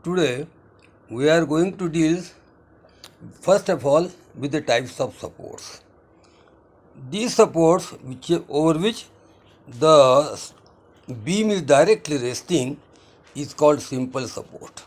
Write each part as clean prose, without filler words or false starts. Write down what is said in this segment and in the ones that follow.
Today we are going to deal first of all with the types of supports. These supports over which the beam is directly resting is called simple support,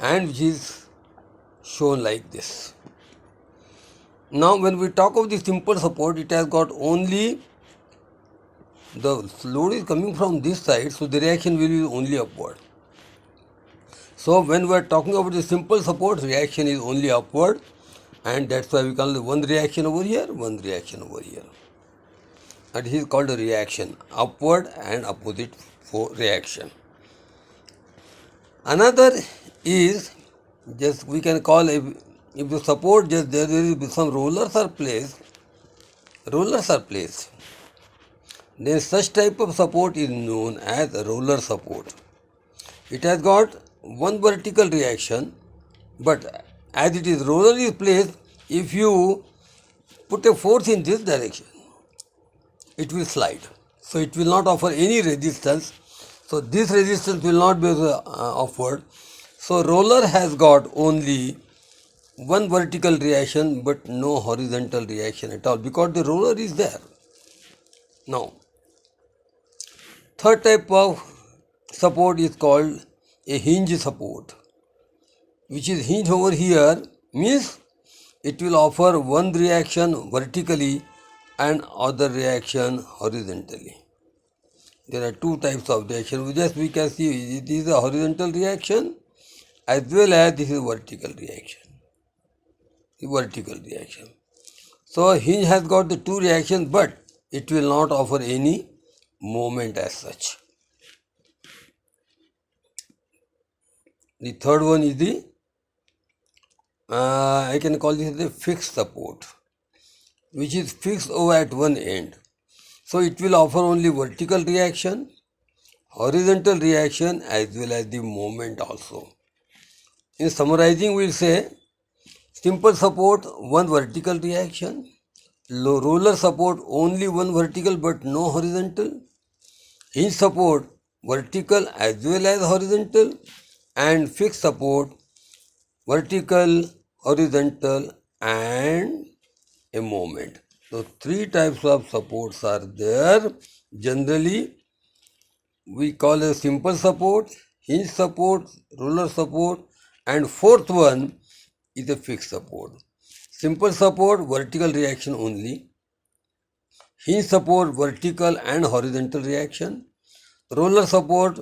and which is shown like this. Now when we talk of the simple support, it has got only the load is coming from this side, so the reaction will be only upward. So when we are talking about the simple support, reaction is only upward, and that's why we call it one reaction over here, one reaction over here. And this is called a reaction, upward and opposite for reaction. Another is just we can call if the support just there is some rollers are placed, then such type of support is known as a roller support. It has got one vertical reaction, but as it is roller is placed, if you put a force in this direction, it will slide. So it will not offer any resistance. So this resistance will not be offered. So roller has got only one vertical reaction but no horizontal reaction at all because the roller is there. Now, third type of support is called a hinge support, which is hinge over here, means it will offer one reaction vertically and other reaction horizontally. There are two types of reaction. We can see this is a horizontal reaction as well as this is vertical reaction. So hinge has got the two reactions, but it will not offer any moment as such. The third one is the I can call this the fixed support, which is fixed over at one end. So it will offer only vertical reaction, horizontal reaction as well as the moment also. In summarizing, we will say simple support one vertical reaction, roller support only one vertical but no horizontal, hinge support vertical as well as horizontal, and fixed support vertical, horizontal and a moment. So three types of supports are there. Generally we call a simple support, hinge support, roller support, and fourth one is a fixed support. Simple support vertical reaction only, hinge support vertical and horizontal reaction, roller support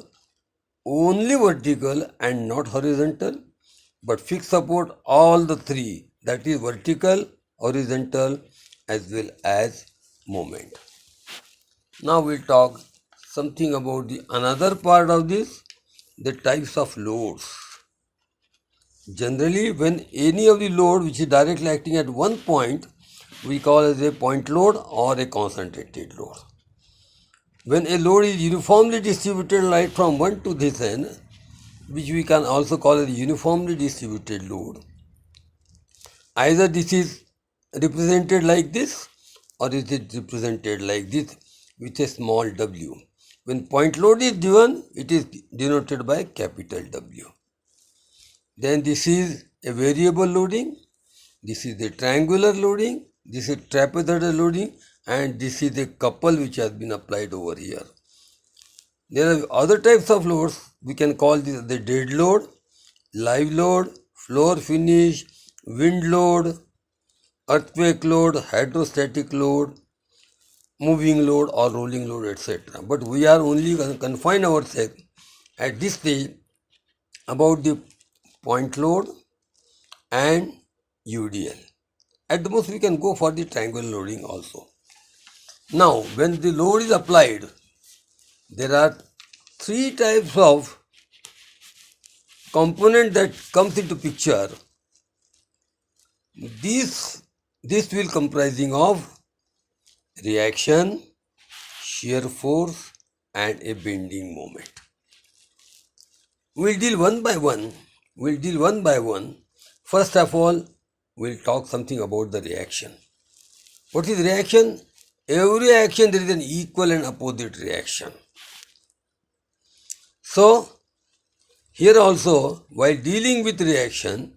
only vertical and not horizontal, but fixed support all the three, that is vertical, horizontal as well as moment. Now we'll talk something about the another part of this, the types of loads. Generally, when any of the load which is directly acting at one point, we call as a point load or a concentrated load. When a load is uniformly distributed right from one to this end, which we can also call as uniformly distributed load, either this is represented like this or is it represented like this with a small w. When point load is given, it is denoted by capital W. Then this is a variable loading, this is the triangular loading, this is trapezoidal loading, and this is the couple which has been applied over here. There are other types of loads. We can call this the dead load, live load, floor finish, wind load, earthquake load, hydrostatic load, moving load or rolling load, etc. But we are only confine ourselves at this stage about the point load and UDL. At the most we can go for the triangular loading also. Now when the load is applied, there are three types of component that comes into picture. This will comprising of reaction, shear force and a bending moment. We'll deal one by one. First of all, we'll talk something about the reaction. What is reaction? Every action there is an equal and opposite reaction. So Here also, while dealing with reaction,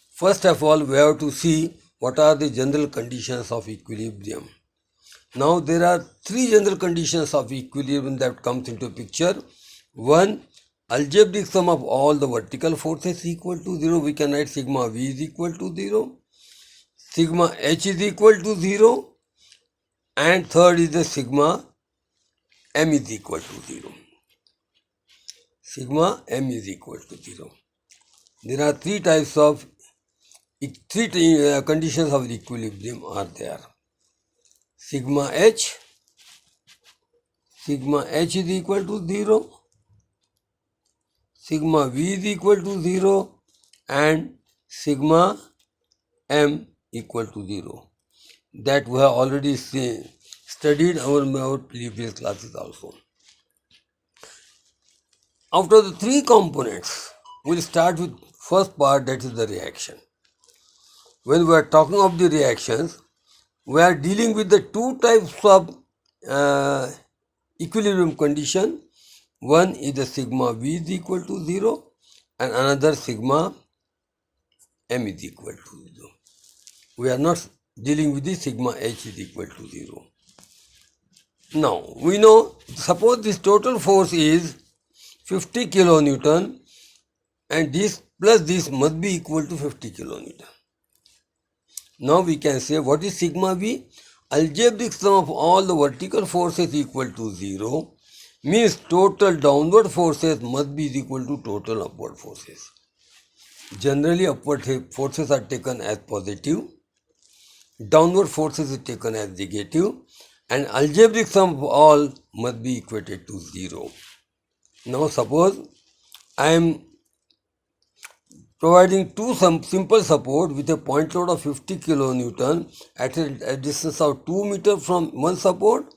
first of all we have to see what are the general conditions of equilibrium. Now there are three general conditions of equilibrium that comes into picture. One, algebraic sum of all the vertical forces equal to 0. We can write sigma V is equal to 0. Sigma H is equal to 0. And third is the sigma M is equal to 0. Sigma M is equal to 0. There are three conditions of the equilibrium are there. Sigma H is equal to 0, sigma V is equal to 0, and sigma M equal to 0. That we have already studied our previous classes also. After the three components, we will start with first part, that is the reaction. When we are talking of the reactions, we are dealing with the two types of equilibrium condition. One is the sigma V is equal to 0 and another sigma M is equal to 0. We are not dealing with the sigma H is equal to 0. Now, we know, suppose this total force is 50 kilonewton and this plus this must be equal to 50 kilonewton. Now we can say what is sigma V? Algebraic sum of all the vertical forces equal to 0 means total downward forces must be equal to total upward forces. Generally upward forces are taken as positive, downward forces is taken as negative, and algebraic sum of all must be equated to 0. Now suppose I am providing two simple support with a point load of 50 kilonewton at a distance of 2 meters from one support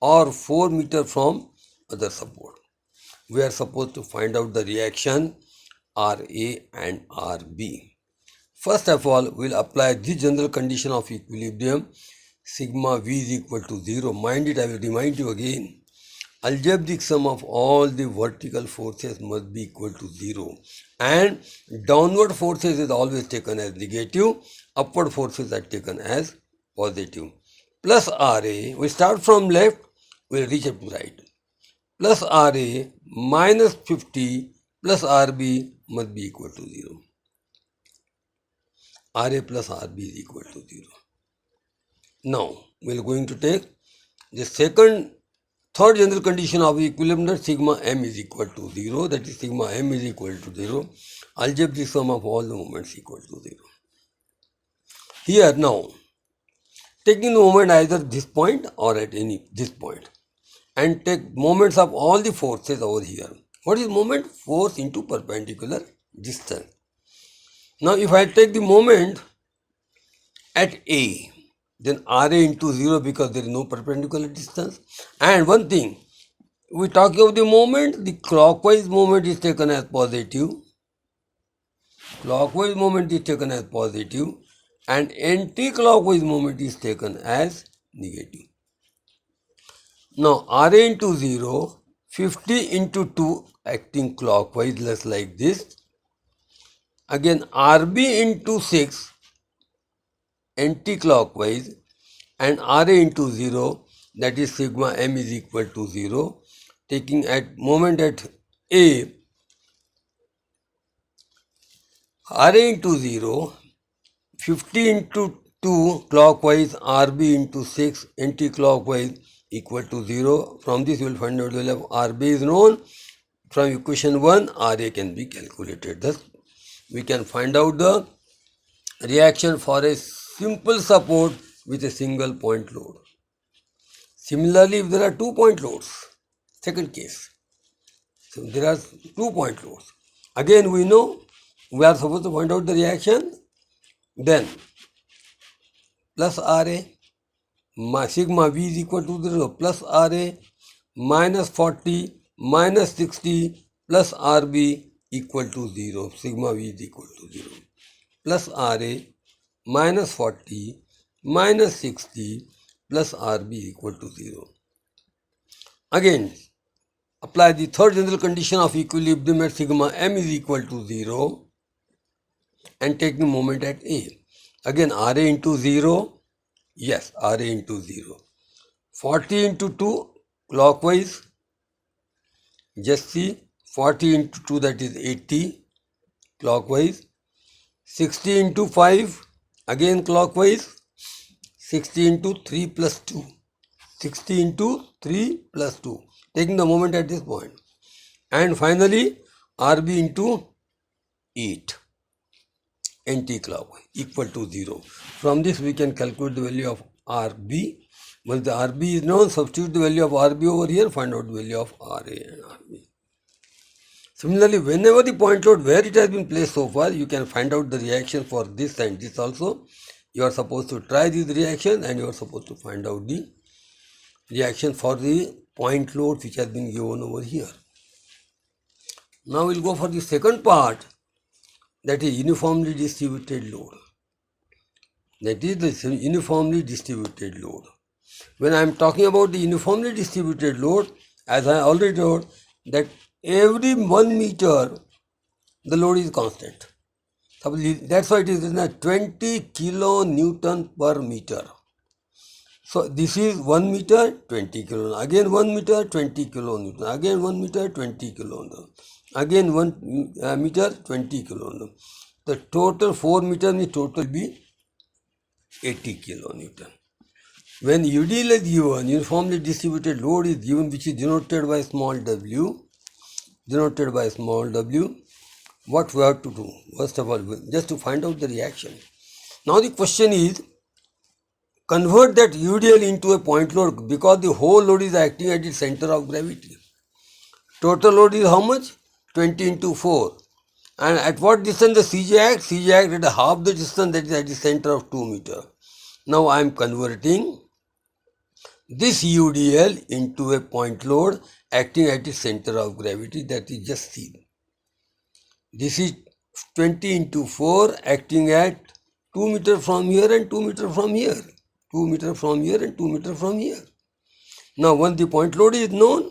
or 4 meters from other support. We are supposed to find out the reaction RA and RB. First of all, we will apply this general condition of equilibrium. Sigma V is equal to 0. Mind it, I will remind you again. Algebraic sum of all the vertical forces must be equal to 0 and downward forces is always taken as negative, upward forces are taken as positive. Plus RA, we start from left, we will reach up to right. Plus RA minus 50 plus RB must be equal to 0. RA plus RB is equal to 0. Now, we are going to take the third general condition of equilibrium, that sigma M is equal to 0, that is sigma M is equal to 0, algebraic sum of all the moments equal to 0. Here now, taking the moment either this point or at this point and take moments of all the forces over here. What is moment? Force into perpendicular distance. Now if I take the moment at A, then RA into 0 because there is no perpendicular distance. And one thing, we talk of the moment, the clockwise moment is taken as positive. Clockwise moment is taken as positive and anti-clockwise moment is taken as negative. Now RA into 0, 50 into 2 acting clockwise, just like this. Again RB into 6 anti-clockwise and RA into 0, that is sigma M is equal to 0, taking at moment at A, RA into 0, 50 into 2 clockwise, RB into 6 anti-clockwise equal to 0. From this you will find out the value of RB is known. From equation 1, RA can be calculated. Thus, we can find out the reaction for a simple support with a single point load. Similarly, if there are 2 point loads, second case, so there are 2 point loads. Again, we know we are supposed to find out the reaction. Then plus RA, sigma V is equal to 0 plus RA minus 40 minus 60 plus RB equal to 0. Sigma V is equal to 0 plus RA minus 40 minus 60 plus RB equal to 0. Again, apply the third general condition of equilibrium at sigma m is equal to 0 and take the moment at A. Again Ra into 0, yes, Ra into 0. 40 into 2 clockwise, just see, 40 into 2 that is 80 clockwise, 60 into 5 again clockwise, 60 into 3 plus 2, 60 into 3 plus 2, taking the moment at this point, and finally Rb into 8 anti-clockwise equal to 0. From this we can calculate the value of Rb. Once the Rb is known, substitute the value of Rb over here, find out the value of Ra and Rb. Similarly, whenever the point load where it has been placed so far, you can find out the reaction for this and this also. You are supposed to try this reaction and you are supposed to find out the reaction for the point load which has been given over here. Now we'll go for the second part, that is uniformly distributed load. That is the uniformly distributed load. When I am talking about the uniformly distributed load, as I already told, that every 1 meter the load is constant. That's why it is written as 20 kilonewton per meter. So this is 1 meter, 20 kilonewton. Again 1 meter, 20 kilonewton. Again 1 meter, 20 kilonewton. Again 1 meter, 20 kilonewton. The total 4 meters means total will be 80 kilonewton. When UDL is given, uniformly distributed load is given, which is denoted by small w, what we have to do? First of all, just to find out the reaction. Now the question is, convert that UDL into a point load, because the whole load is acting at its center of gravity. Total load is how much? 20 into 4. And at what distance the CJ acts? CJ acts at half the distance, that is at the center of 2 meter. Now I am converting this UDL into a point load acting at its center of gravity, that is just C. This is 20 into 4 acting at 2 meter from here and 2 meter from here. 2 meter from here and 2 meter from here. Now once the point load is known,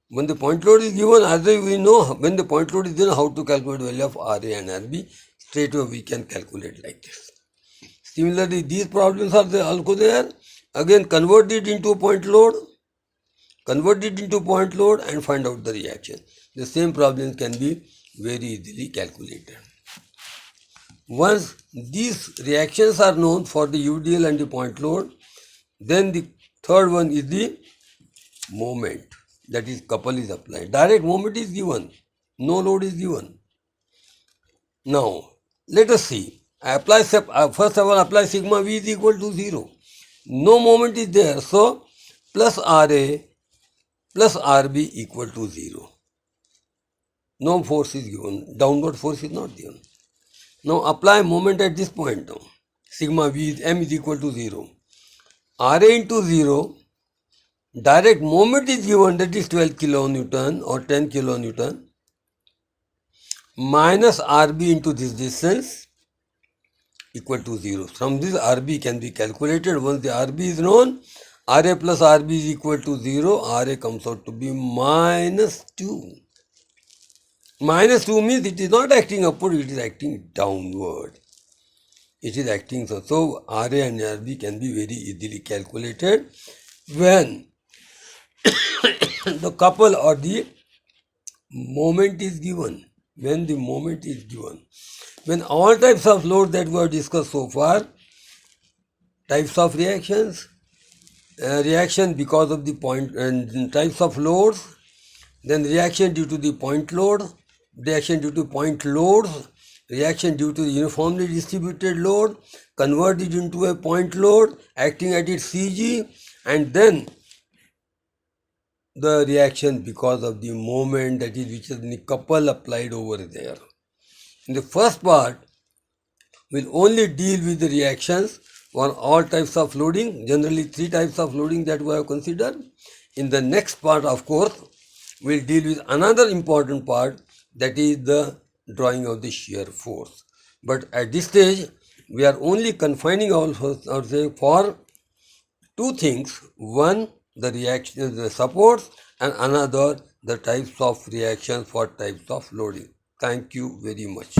when the point load is given, as we know, when the point load is given, how to calculate the value of Ra and Rb, straight away we can calculate like this. Similarly, these problems are also there. Again, convert it into a point load, and find out the reaction. The same problems can be very easily calculated. Once these reactions are known for the UDL and the point load, then the third one is the moment, that is couple is applied. Direct moment is given, no load is given. Now let us see. I apply first of all apply sigma v is equal to 0. No moment is there, so plus Ra plus Rb equal to 0. No force is given, downward force is not given. Now apply moment at this point. Now sigma v is m is equal to 0. Ra into 0, direct moment is given, that is 12 kilonewton or 10 kilonewton, minus Rb into this distance equal to 0. From this Rb can be calculated. Once the Rb is known, Ra plus Rb is equal to 0. Ra comes out to be minus 2. Minus 2 means it is not acting upward, it is acting downward. It is acting so Ra and Rb can be very easily calculated when the couple or the moment is given. When the moment is given. When all types of load that we have discussed so far, types of reactions, reaction because of the point and types of loads, then reaction due to the point load, reaction due to point loads, reaction due to the uniformly distributed load, convert it into a point load acting at its CG, and then the reaction because of the moment, that is which is the couple applied over there. In the first part, we'll only deal with the reactions for all types of loading, generally 3 types of loading that we have considered. In the next part, of course, we'll deal with another important part, that is the drawing of the shear force. But at this stage, we are only confining ourselves for 2 things. One, the reaction, the supports, and another the types of reaction for types of loading. Thank you very much.